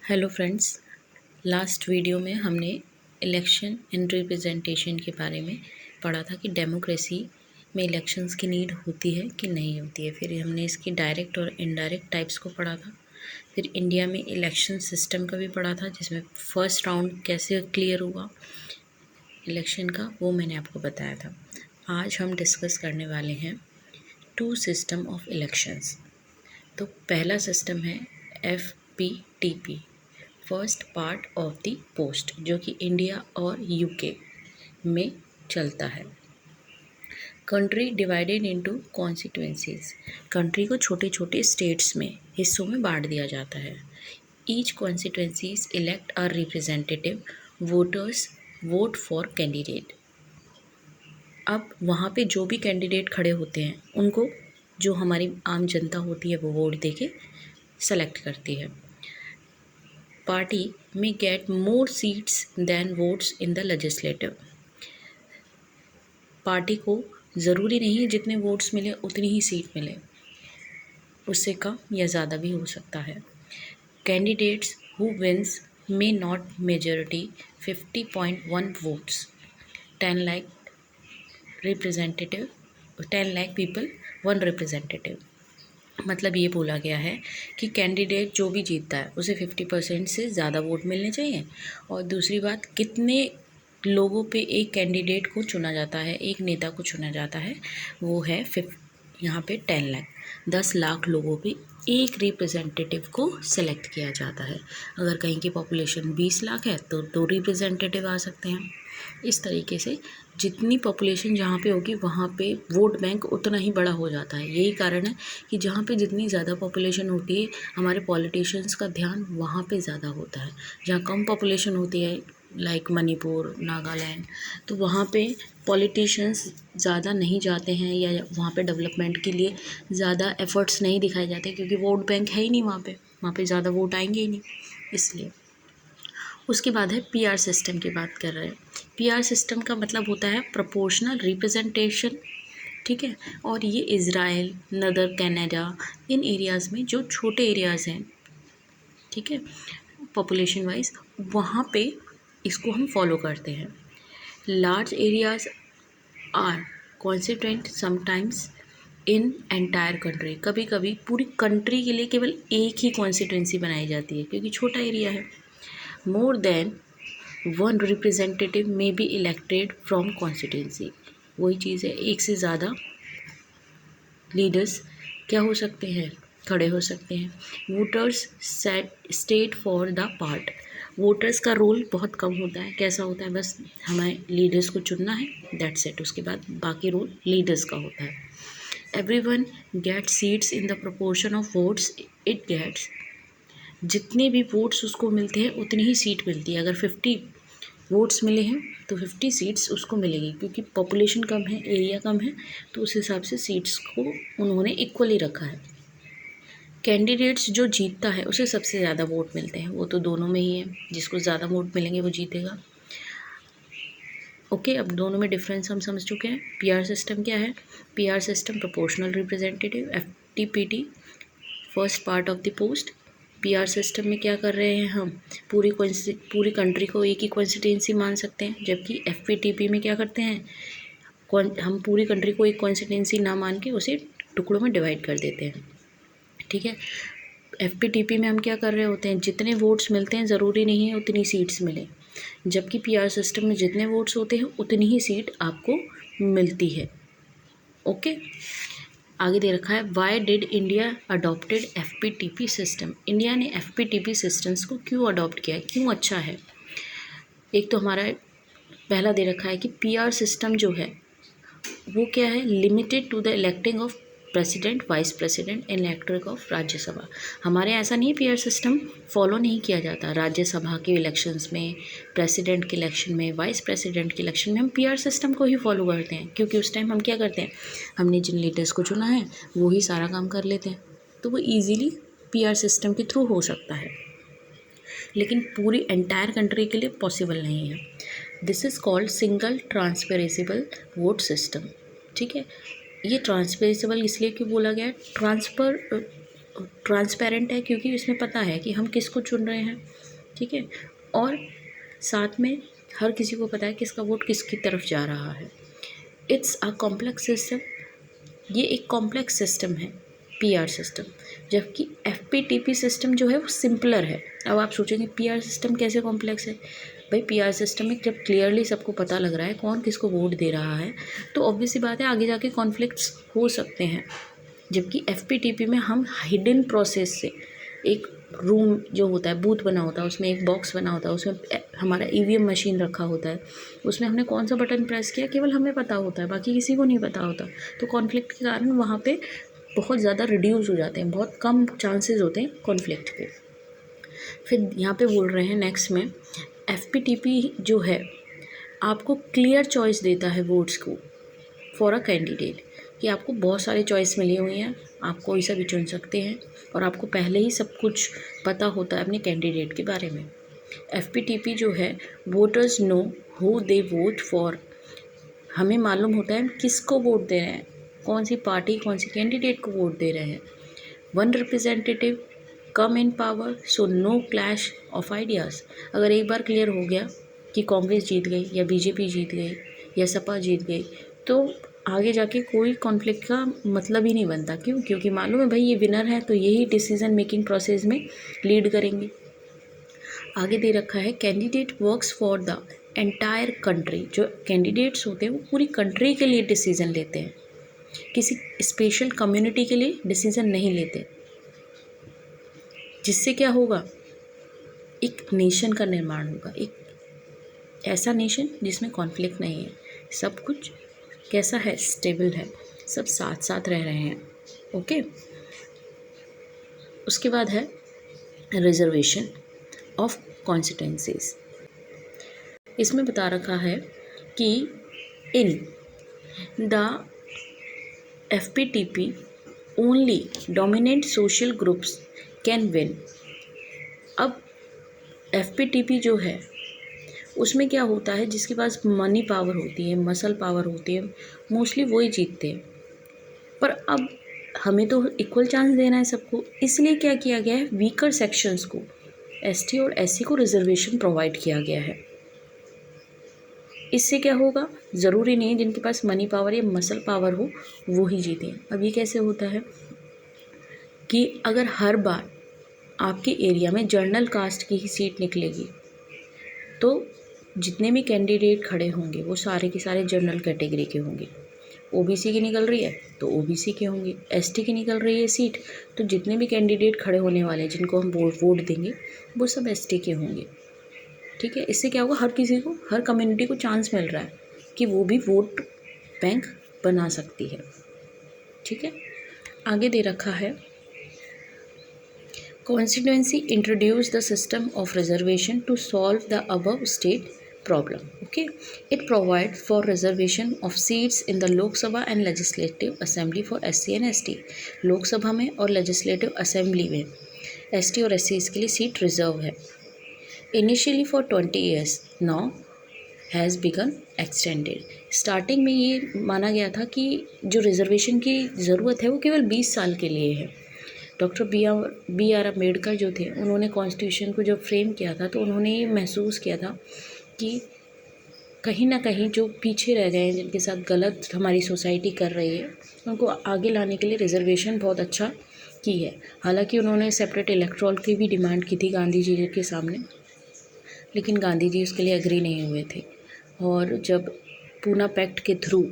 Hello friends. Last video में हमने election and representation के बारे में पढ़ा था कि डेमोक्रेसी में इलेक्शंस की नीड होती है कि नहीं होती है। फिर हमने इसकी डायरेक्ट और इनडायरेक्ट टाइप्स को पढ़ा था। फिर इंडिया में इलेक्शन सिस्टम का भी पढ़ा था, जिसमें फर्स्ट राउंड कैसे क्लियर हुआ इलेक्शन का, वो मैंने आपको बताया था। आज हम डिस्कस करने वाले हैं टू सिस्टम ऑफ इलेक्शंस। तो पहला सिस्टम है FPTP, first part of the post, जो कि इंडिया और UK में चलता है। Country divided into constituencies, country को छोटे छोटे स्टेट्स में हिस्सों में बांट दिया जाता है। Each constituencies elect a representative, voters vote for candidate. अब वहाँ पे जो भी कैंडिडेट खड़े होते हैं उनको जो हमारी आम जनता होती है वो वोट देके सेलेक्ट करती है। पार्टी में get more seats then votes in the legislative, party को ज़रूरी नहीं जितने वोट्स मिले उतनी ही सीट मिले, उससे कम या ज़्यादा भी हो सकता है। Candidates who wins may not majority 50.1 votes, 10 lakh representative, 10 lakh people 1 representative. मतलब ये बोला गया है कि कैंडिडेट जो भी जीतता है उसे 50% से ज़्यादा वोट मिलने चाहिए। और दूसरी बात, कितने लोगों पे एक कैंडिडेट को चुना जाता है, एक नेता को चुना जाता है, वो है यहाँ पे 10 लाख, 10 लाख लोगों पे एक रिप्रेजेंटेटिव को सेलेक्ट किया जाता है। अगर कहीं की पॉपुलेशन 20 लाख है तो 2 रिप्रेजेंटेटिव आ सकते हैं। इस तरीके से जितनी पॉपुलेशन जहाँ पे होगी वहाँ पे वोट बैंक उतना ही बड़ा हो जाता है। यही कारण है कि जहाँ पे जितनी ज़्यादा पॉपुलेशन होती है हमारे पॉलिटिशियंस का ध्यान वहाँ पे ज़्यादा होता है। जहाँ कम पॉपुलेशन होती है लाइक मणिपुर, नागालैंड, तो वहाँ पे पॉलिटिशियंस ज़्यादा नहीं जाते हैं या वहाँ पे डेवलपमेंट के लिए ज़्यादा एफर्ट्स नहीं दिखाए जाते, क्योंकि वोट बैंक है ही नहीं वहाँ पे ज़्यादा वोट आएंगे ही नहीं, इसलिए। उसके बाद है PR सिस्टम की बात कर रहे हैं। PR सिस्टम का मतलब होता है प्रोपोर्शनल रिप्रेजेंटेशन, ठीक है। और ये इज़राइल, नदर कनाडा, इन एरियाज़ में जो छोटे एरियाज़ हैं, ठीक है, पॉपुलेशन वाइज, वहाँ पे इसको हम फॉलो करते हैं। Large areas are constituent sometimes in entire country, कभी कभी पूरी कंट्री के लिए केवल एक ही कॉन्स्टिट्यूएंसी बनाई जाती है क्योंकि छोटा एरिया है। मोर देन 1 रिप्रेजेंटेटिव में बी इलेक्टेड फ्रॉम कॉन्स्टिट्यूंसी, वही चीज़ है, एक से ज़्यादा लीडर्स क्या हो सकते हैं, खड़े हो सकते हैं। Voters state for the part, voters का रोल बहुत कम होता है। कैसा होता है, बस हमें लीडर्स को चुनना है, दैट्स इट। उसके बाद बाकी रोल लीडर्स का होता है। Everyone get seats in the proportion of votes it gets, जितने भी वोट्स उसको मिलते हैं उतनी ही सीट मिलती है। अगर 50 वोट्स मिले हैं तो 50 सीट्स उसको मिलेगी, क्योंकि पॉपुलेशन कम है, एरिया कम है, तो उस हिसाब से सीट्स को उन्होंने इक्वली रखा है। कैंडिडेट्स जो जीतता है उसे सबसे ज़्यादा वोट मिलते हैं, वो तो दोनों में ही है, जिसको ज़्यादा वोट मिलेंगे वो जीतेगा। ओके, अब दोनों में डिफरेंस हम समझ चुके हैं। PR सिस्टम क्या है? PR system proportional representative, FPTP first part of the post. PR system में क्या कर रहे हैं हम, पूरी कंट्री को एक ही कॉन्स्टिट्यूंसी मान सकते हैं, जबकि FPTP में क्या करते हैं, हम पूरी कंट्री को एक कॉन्स्टिट्यूंसी ना मान के उसे टुकड़ों में डिवाइड कर देते हैं, ठीक है। FPTP में हम क्या कर रहे होते हैं, जितने वोट्स मिलते हैं ज़रूरी नहीं है उतनी सीट्स मिले, जबकि PR सिस्टम में जितने वोट्स होते हैं उतनी ही सीट आपको मिलती है। ओके, आगे दे रखा है why did India adopted FPTP system, India ने FPTP सिस्टम्स को क्यों अडॉप्ट किया है, क्यों अच्छा है। एक तो हमारा पहला दे रखा है कि PR सिस्टम जो है वो क्या है, limited to the electing of president, vice president, elector of Rajya Sabha. हमारे ऐसा नहीं है, PR सिस्टम फॉलो नहीं किया जाता। राज्यसभा के इलेक्शंस में, प्रेसिडेंट के इलेक्शन में, वाइस प्रेसिडेंट के इलेक्शन में हम PR सिस्टम को ही फॉलो करते हैं, क्योंकि उस टाइम हम क्या करते हैं, हमने जिन लीडर्स को चुना है वो ही सारा काम कर लेते हैं, तो वो ईजीली PR सिस्टम के थ्रू हो सकता है, लेकिन पूरी एंटायर कंट्री के लिए पॉसिबल नहीं है। This is called single transferable vote system, ठीक है। ये ट्रांसफरेबल इसलिए क्यों बोला गया है, ट्रांसपेरेंट है क्योंकि इसमें पता है कि हम किसको चुन रहे हैं, ठीक है, और साथ में हर किसी को पता है किसका वोट किसकी तरफ जा रहा है। इट्स अ कॉम्प्लेक्स सिस्टम, ये एक कॉम्प्लेक्स सिस्टम है पीआर सिस्टम, जबकि एफपीटीपी सिस्टम जो है वो सिंपलर है। अब आप सोचेंगे पीआर सिस्टम कैसे कॉम्प्लेक्स है? भाई पीआर सिस्टम में जब क्लियरली सबको पता लग रहा है कौन किसको वोट दे रहा है तो ऑब्वियस सी बात है आगे जाके कॉन्फ्लिक्ट्स हो सकते हैं, जबकि एफपीटीपी में हम हिडन प्रोसेस से एक रूम जो होता है, बूथ बना होता है, उसमें एक बॉक्स बना होता है, उसमें हमारा ईवीएम मशीन रखा होता है, उसमें हमने कौन सा बटन प्रेस किया केवल हमें पता होता है, बाकी किसी को नहीं पता होता। तो कॉन्फ्लिक्ट के कारण वहाँ पे बहुत ज़्यादा रिड्यूस हो जाते हैं, बहुत कम चांसेस होते हैं कॉन्फ्लिक्ट के। फिर यहाँ पे बोल रहे हैं नेक्स्ट में, एफपीटीपी जो है आपको क्लियर चॉइस देता है वोट्स को फॉर अ कैंडिडेट, कि आपको बहुत सारी चॉइस मिली हुई हैं, आप कोई सा भी चुन सकते हैं और आपको पहले ही सब कुछ पता होता है अपने कैंडिडेट के बारे में। एफपीटीपी जो है voters know who they vote for, हमें मालूम होता है किसको वोट दे रहे हैं, कौन सी पार्टी कौन सी कैंडिडेट को वोट दे रहे हैं। One representative come in power so no clash of ideas, अगर एक बार क्लियर हो गया कि कांग्रेस जीत गई या बीजेपी जीत गई या सपा जीत गई तो आगे जाके कोई कॉन्फ्लिक्ट का मतलब ही नहीं बनता। क्यों? क्योंकि मालूम है भाई ये विनर है तो यही डिसीजन मेकिंग प्रोसेस में लीड करेंगे। आगे दे रखा है candidate works for the entire country, जो कैंडिडेट्स होते हैं वो पूरी कंट्री के लिए डिसीजन लेते हैं, किसी स्पेशल कम्युनिटी के लिए डिसीजन नहीं लेते, जिससे क्या होगा, एक नेशन का निर्माण होगा, एक ऐसा नेशन जिसमें कॉन्फ्लिक्ट नहीं है, सब कुछ कैसा है, स्टेबल है, सब साथ साथ रह रहे हैं। ओके, उसके बाद है रिजर्वेशन ऑफ कॉन्स्टिट्यूंसीज। इसमें बता रखा है कि in the FPTP only dominant social groups can win. अब एफपीटीपी जो है उसमें क्या होता है, जिसके पास मनी पावर होती है, मसल पावर होती है, मोस्टली वही जीतते हैं। पर अब हमें तो इक्वल चांस देना है सबको, इसलिए क्या किया गया है, वीकर सेक्शंस को, एसटी और एससी को रिजर्वेशन प्रोवाइड किया गया है। इससे क्या होगा, ज़रूरी नहीं जिनके पास मनी पावर या मसल पावर हो वो ही जीतें। अब ये कैसे होता है कि अगर हर बार आपके एरिया में जनरल कास्ट की ही सीट निकलेगी तो जितने भी कैंडिडेट खड़े होंगे वो सारे के सारे जनरल कैटेगरी के होंगे। ओबीसी की निकल रही है तो ओबीसी के होंगे, एसटी की निकल रही है सीट तो जितने भी कैंडिडेट खड़े होने वाले हैं जिनको हम वोट देंगे वो सब एसटी के होंगे। ठीक है, इससे क्या होगा, हर किसी को, हर कम्युनिटी को चांस मिल रहा है कि वो भी वोट बैंक बना सकती है। ठीक है, आगे दे रखा है Constituency introduced the system of reservation to solve the above state problem. Okay, it provides for reservation of seats in the Lok Sabha and Legislative Assembly for SC and ST. लोक सभा में और लेजिस्लेटिव असेंबली में ST और SC के लिए seat reserve है। Initially for 20 years, now has begun extended. Starting में ये माना गया था कि जो रिजर्वेशन की ज़रूरत है वो केवल 20 साल के लिए है। डॉक्टर बी आर अम्बेडकर जो थे उन्होंने कॉन्स्टिट्यूशन को जब फ्रेम किया था तो उन्होंने ये महसूस किया था कि कहीं ना कहीं जो पीछे रह गए हैं, जिनके साथ गलत हमारी सोसाइटी कर रही है, उनको आगे लाने के लिए रिजर्वेशन बहुत अच्छा की है। हालांकि उन्होंने सेपरेट इलेक्टोरल की भी डिमांड की थी गांधी जी के सामने, लेकिन गांधी जी उसके लिए एग्री नहीं हुए थे। और जब पूना पैक्ट के थ्रू,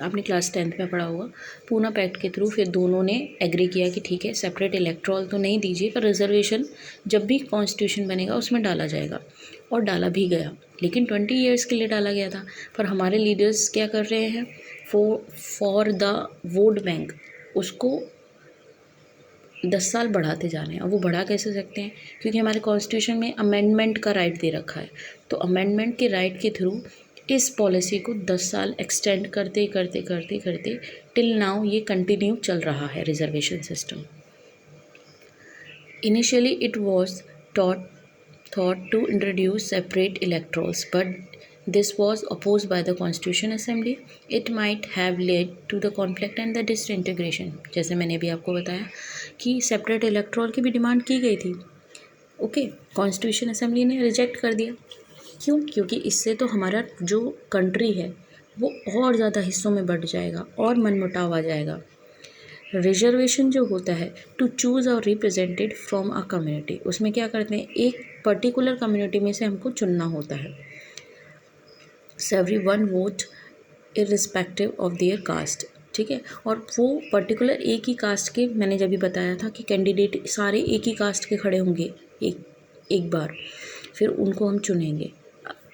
आपने क्लास 10th में पढ़ा होगा, पूना पैक्ट के थ्रू फिर दोनों ने एग्री किया कि ठीक है सेपरेट इलेक्टोरल तो नहीं दीजिए पर रिजर्वेशन जब भी कॉन्स्टिट्यूशन बनेगा उसमें डाला जाएगा, और डाला भी गया। लेकिन 20 ईयर्स के लिए डाला गया था। पर हमारे लीडर्स क्या कर रहे हैं, फॉर द वोट बैंक उसको 10 साल बढ़ाते जा रहे हैं। और वो बढ़ा कैसे सकते हैं, क्योंकि हमारे कॉन्स्टिट्यूशन में अमेंडमेंट का राइट दे रखा है। तो अमेंडमेंट के राइट के थ्रू इस पॉलिसी को 10 साल एक्सटेंड करते करते करते करते टिल नाउ ये कंटिन्यू चल रहा है reservation system. Initially it was thought to introduce separate electorals, but This was opposed by the Constitution Assembly. It might have led to the conflict and the disintegration. जैसे मैंने भी आपको बताया कि सेपरेट इलेक्टोरल की भी डिमांड की गई थी, ओके, कॉन्स्टिट्यूशन असेंबली ने रिजेक्ट कर दिया। क्यों? क्योंकि इससे तो हमारा जो कंट्री है वो और ज़्यादा हिस्सों में बंट जाएगा और मनमुटाव आ जाएगा। रिजर्वेशन जो होता है टू चूज़ और रिप्रेजेंटेड फ्रॉम अ कम्युनिटी, उसमें क्या करते हैं, एक पर्टिकुलर कम्युनिटी में से हमको चुनना होता है। everyone vote irrespective of their caste, ठीक है। और वो पर्टिकुलर एक ही कास्ट के, मैंने जब भी बताया था कि कैंडिडेट सारे एक ही कास्ट के खड़े होंगे एक बार, फिर उनको हम चुनेंगे।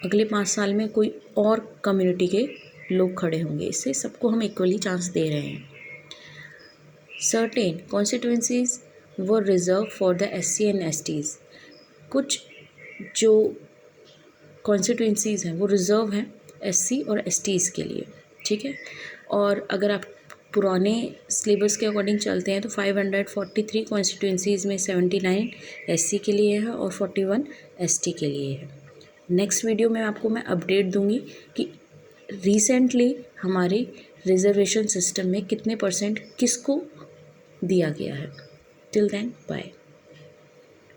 अगले 5 साल में कोई और कम्युनिटी के लोग खड़े होंगे, इससे सबको हम इक्वली चांस दे रहे हैं। Certain constituencies were reserve for the SC and STs, कुछ जो कॉन्स्टिट्यूंसीज़ हैं वो रिज़र्व हैं SC और STs के लिए, ठीक है। और अगर आप पुराने सिलेबस के अकॉर्डिंग चलते हैं तो 543 कॉन्स्टिट्यूंसीज़ में 79 SC के लिए है और 41 ST के लिए है। नेक्स्ट वीडियो में आपको मैं अपडेट दूंगी कि रिसेंटली हमारे रिजर्वेशन सिस्टम में कितने % किसको दिया गया है। Till then bye.